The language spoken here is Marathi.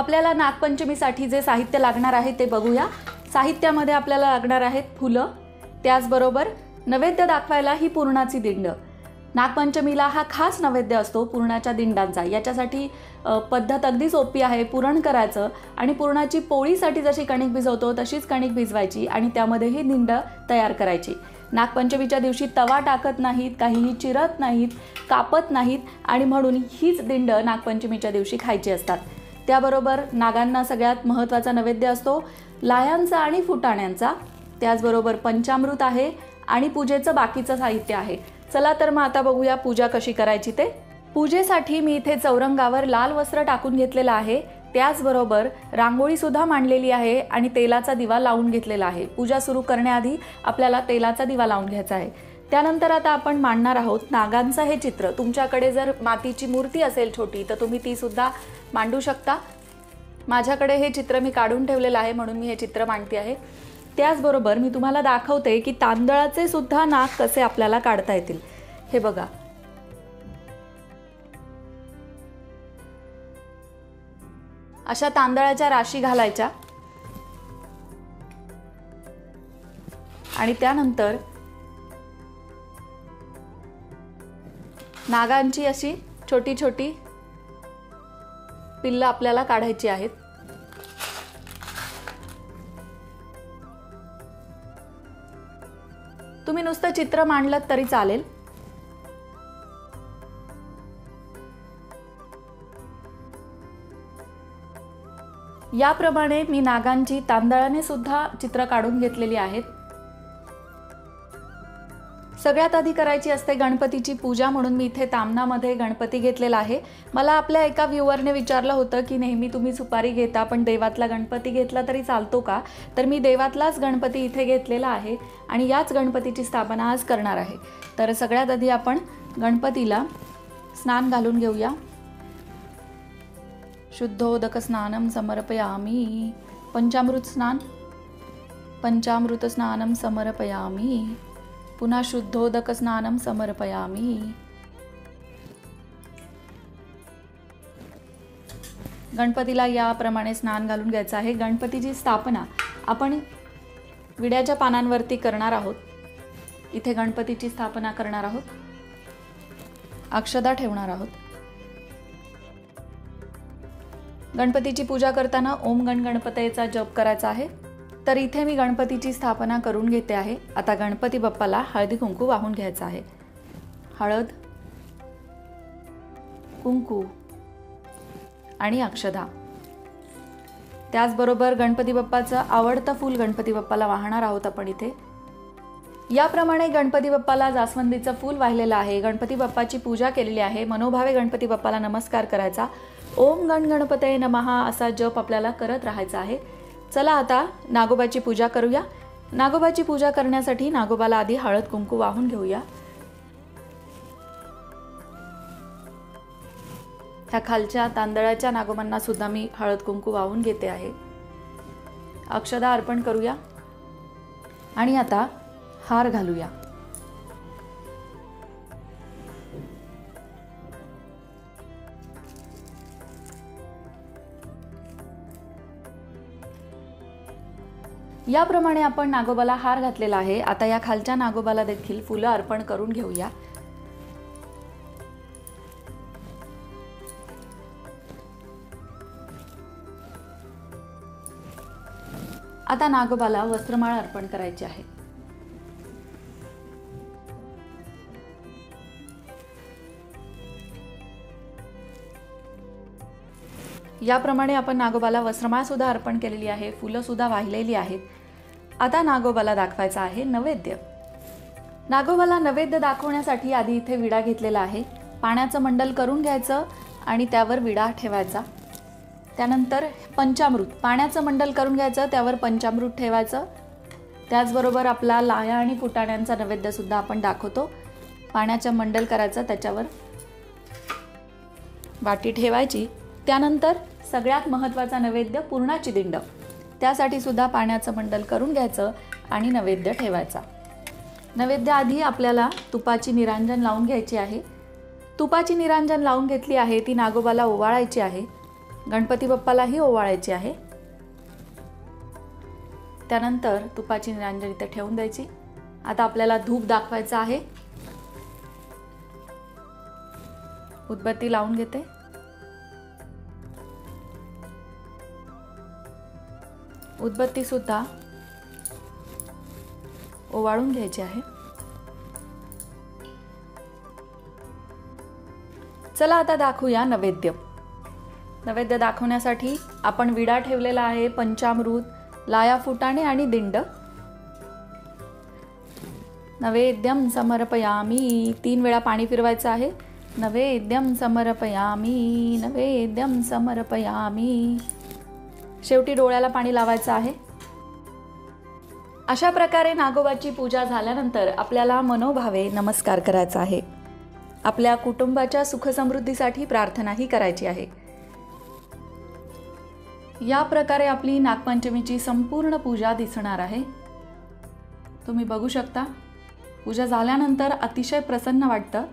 आपल्याला नागपंचमीसाठी जे साहित्य लागणार आहे ते बघूया। साहित्यामध्ये आपल्याला लागणार आहेत फुलं, त्याचबरोबर नैवेद्य दाखवायला ही पुरणाची दिंड। नागपंचमीला हा खास नैवेद्य असतो पुरणाच्या दिंडांचा। याच्यासाठी पद्धत अगदी सोपी आहे। पुरण करायचं आणि पुरणाची पोळीसाठी जशी कणिक भिजवतो तशीच कणिक भिजवायची आणि त्यामध्ये ही दिंड तयार करायची। नागपंचमीच्या दिवशी तवा टाकत नाहीत, काहीही चिरत नाहीत, कापत नाहीत आणि म्हणून हीच दिंड नागपंचमीच्या दिवशी खायची असतात। त्याबरोबर नागांना सगळ्यात महत्त्वाचा नैवेद्य असतो लाह्यांचा आणि फुटाण्यांचा, त्याचबरोबर पंचामृत आहे आणि पूजेचं बाकीचं साहित्य आहे। चला तर मग आता बघूया पूजा कशी करायची ते। पूजेसाठी मी इथे चौरंगावर लाल वस्त्र टाकून घेतलेलं आहे, त्याचबरोबर रांगोळी सुद्धा मांडलेली आहे आणि तेलाचा दिवा लावून घेतलेला आहे। पूजा सुरू करण्याआधी आपल्याला तेलाचा दिवा लावून घ्यायचा आहे। त्यानंतर आता आपण मांडणार आहोत नागांचं हे चित्र। तुमच्याकडे जर मातीची मूर्ती असेल छोटी तर तुम्ही ती सुद्धा मांडू शकता। माझ्याकडे हे चित्र मी काढून ठेवलेलं आहे म्हणून मी हे चित्र मांडते आहे। त्याचबरोबर मी तुम्हाला दाखवते की तांदळाचे सुद्धा नाग कसे आपल्याला काढता येतील। हे बघा, अशा तांदळाच्या राशी घालायच्या आणि त्यानंतर नागांची अशी छोटी छोटी पिल्लं आपल्याला काढायची आहेत। तुम्ही नुसतं चित्र मांडलं तरी चालेल। याप्रमाणे मी नागांची तांदळाने सुद्धा चित्र काढून घेतलेली आहेत। सगळ्यात आधी करायची असते गणपतीची पूजा, म्हणून मी इथे तामणामध्ये गणपती घेतलेला आहे। मला आपल्या एका व्ह्यूअरने विचारलं होतं की नेहमी तुम्ही सुपारी घेता पण देवातला गणपती घेतला तरी चालतो का? तर मी देवातलाच गणपती इथे घेतलेला आहे आणि याच गणपतीची स्थापना आज करणार आहे। तर सगळ्यात आधी आपण गणपतीला स्नान घालून घेऊया। शुद्धोदक स्नानम समर्पयामि, पंचामृत स्नान, पंचामृत स्नानम समर्पयामि, पुन्हा शुद्धोदक स्नानम समर्पयामि। गणपतीला याप्रमाणे स्नान घालून घ्यायचं आहे। गणपतीची स्थापना आपण विड्याच्या पानांवरती करणार आहोत। इथे गणपतीची स्थापना करणार आहोत, अक्षदा ठेवणार आहोत। गणपतीची पूजा करताना ओम गण गणपतयेचा जप करायचा आहे। तर इथे मी गणपतीची स्थापना करून घेते आहे। आता गणपती बाप्पाला हळदी कुंकू वाहून घ्यायचं आहे। हळद, कुंकू आणि अक्षदा, त्याचबरोबर गणपती बाप्पाचं आवडतं फूल गणपती बाप्पाला वाहणार आहोत आपण इथे। याप्रमाणे गणपती बाप्पाला जास्वंदीचं फूल वाहिलेलं आहे। गणपती बाप्पाची पूजा केलेली आहे। मनोभावे गणपती बाप्पाला नमस्कार करायचा। ओम गण गणपतये नमः असा जप आपल्याला करत राहायचा आहे। चला आता नागोबाची पूजा करूया। नागोबाची पूजा करण्यासाठी नागोबाला आधी हळद कुंकू वाहून घेऊया। ह्या खालच्या तांदळाच्या नागोबांना सुद्धा मी हळद कुंकू वाहून घेते आहे। अक्षदा अर्पण करूया आणि आता हार घालूया। याप्रमाणे आपण नागोबाला हार घातलेला आहे। आता या खालच्या नागोबाला देखील फुलं अर्पण करून घेऊया। आता नागोबाला वस्त्रमाळ अर्पण करायची आहे। याप्रमाणे आपण नागोबाला वस्त्रमाळ सुद्धा अर्पण केलेली आहे, फुलं सुद्धा वाहिलेली आहेत। आता नागोबाला दाखवायचा आहे नैवेद्य। नागोबाला नैवेद्य दाखवण्यासाठी आधी इथे विडा घेतलेला आहे। पाण्याचं मंडल करून घ्यायचं आणि त्यावर विडा ठेवायचा। त्यानंतर पंचामृत, पाण्याचं मंडल करून घ्यायचं, त्यावर पंचामृत ठेवायचं। त्याचबरोबर आपला लाह्या आणि फुटाण्यांचा नैवेद्य सुद्धा आपण दाखवतो। पाण्याचं मंडल करायचं, त्याच्यावर वाटी ठेवायची। त्यानंतर सगळ्यात महत्त्वाचा नैवेद्य पुरणाची दिंड, त्यासाठी सुद्धा पाण्याचं मंडल करून घ्यायचं आणि नैवेद्य ठेवायचा। नैवेद्य आधी आपल्याला तुपाची निरांजन लावून घ्यायची आहे। तुपाची निरांजन लावून घेतली आहे, ती नागोबाला ओवाळायची आहे। गणपती बाप्पालाही ओवाळायची आहे। त्यानंतर तुपाची निरांजन इथे ठेवून द्यायची। आता आपल्याला धूप दाखवायचा आहे। उदबत्ती लावून घेते। उदबत्ती सुद्धा ओवाळून घ्यायची आहे। चला आता दाखवूया नैवेद्य। नैवेद्य दाखवण्यासाठी आपण विडा ठेवलेला आहे, पंचामृत, लाया फुटाणे आणि दिंड। नैवेद्यम समर्पयामी 3 वेळा पाणी फिरवायचं आहे। नैवेद्यम समर्पयामी, नैवेद्यम समर्पयामी। शेवटी डोळ्याला पाणी लावायचं आहे। अशा प्रकारे नागोबाची पूजा झाल्यानंतर आपल्याला मनोभावे नमस्कार करायचा आहे। आपल्या कुटुंबाच्या सुखसमृद्धीसाठी प्रार्थनाही करायची आहे। या प्रकारे आपली नागपंचमीची संपूर्ण पूजा दिसणार आहे। तुम्ही बघू शकता, पूजा झाल्यानंतर अतिशय प्रसन्न वाटतं।